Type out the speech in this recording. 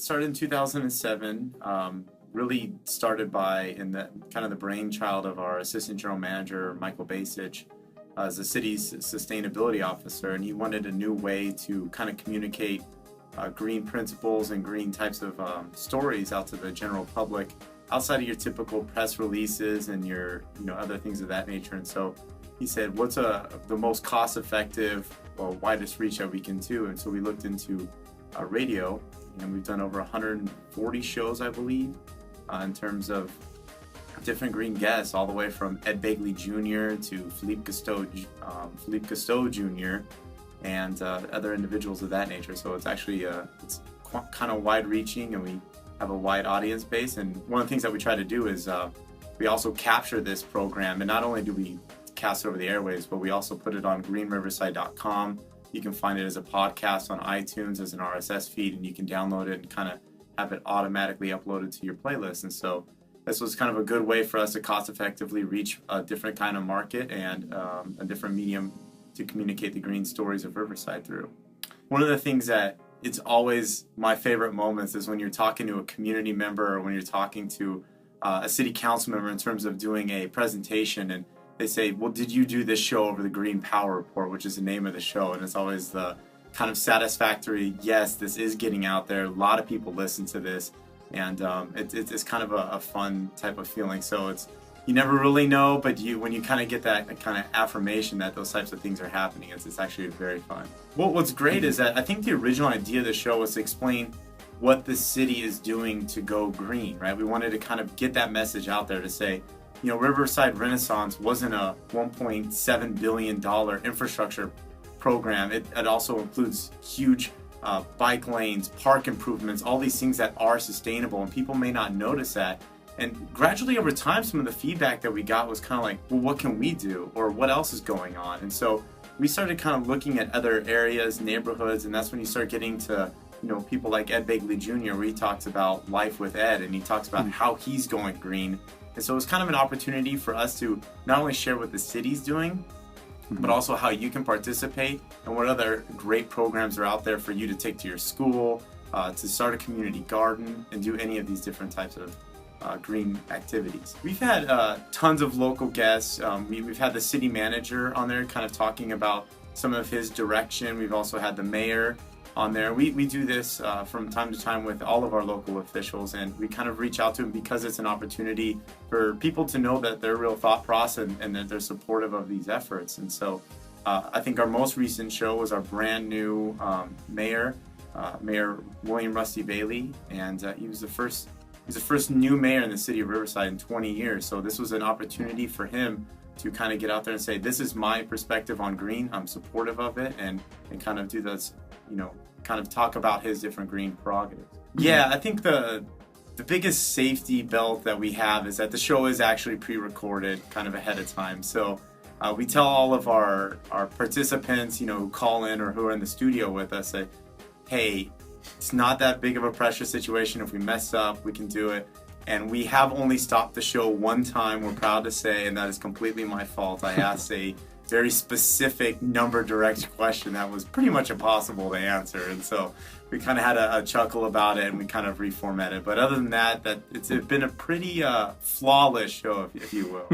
started in 2007. Really started by in the kind of the brainchild of our assistant general manager Michael Basich as the city's sustainability officer, and he wanted a new way to kind of communicate green principles and green types of stories out to the general public outside of your typical press releases and your other things of that nature. And so he said, what's the most cost-effective or widest reach that we can do? And so we looked into radio, and we've done over 140 shows, I believe, in terms of different green guests, all the way from Ed Begley Jr. to Philippe Cousteau Jr. and other individuals of that nature. So it's actually it's kind of wide-reaching, and we have a wide audience base. And one of the things that we try to do is we also capture this program, and not only do we cast it over the airwaves, but we also put it on greenriverside.com. You can find it as a podcast on iTunes as an RSS feed, and you can download it and kind of have it automatically uploaded to your playlist. And so this was kind of a good way for us to cost effectively reach a different kind of market and a different medium to communicate the green stories of Riverside through. One of the things that it's always my favorite moments is when you're talking to a community member or when you're talking to a city council member in terms of doing a presentation, and they say, well, did you do this show over the Green Power Report, which is the name of the show? And it's always the kind of satisfactory, yes, this is getting out there. A lot of people listen to this, and it's kind of a fun type of feeling. So you never really know, but when you kind of get that kind of affirmation that those types of things are happening, it's actually very fun. What's great is that I think the original idea of the show was to explain what the city is doing to go green, right? We wanted to kind of get that message out there to say, Riverside Renaissance wasn't a $1.7 billion infrastructure program. It also includes huge bike lanes, park improvements, all these things that are sustainable, and people may not notice that. And gradually over time, some of the feedback that we got was kind of like, well, what can we do? Or what else is going on? And so we started kind of looking at other areas, neighborhoods, and that's when you start getting to people like Ed Begley Jr., where he talks about life with Ed, and he talks about how he's going green. And so it was kind of an opportunity for us to not only share what the city's doing, but also how you can participate and what other great programs are out there for you to take to your school, to start a community garden, and do any of these different types of green activities. We've had tons of local guests. We've had the city manager on there kind of talking about some of his direction. We've also had the mayor on there. We do this from time to time with all of our local officials, and we kind of reach out to them because it's an opportunity for people to know that their real thought process and that they're supportive of these efforts. And so I think our most recent show was our brand new mayor, Mayor William Rusty Bailey, and he was the first new mayor in the city of Riverside in 20 years. So this was an opportunity for him to kind of get out there and say, this is my perspective on green. I'm supportive of it, and kind of do this, kind of talk about his different green prerogatives. Yeah, I think the biggest safety belt that we have is that the show is actually pre-recorded kind of ahead of time. So we tell all of our participants, who call in or who are in the studio with us, that, hey, it's not that big of a pressure situation. If we mess up, we can do it. And we have only stopped the show one time, we're proud to say, and that is completely my fault. I asked a very specific number direct question that was pretty much impossible to answer. And so we kind of had a chuckle about it, and we kind of reformatted. But other than that, it's been a pretty flawless show, if you will.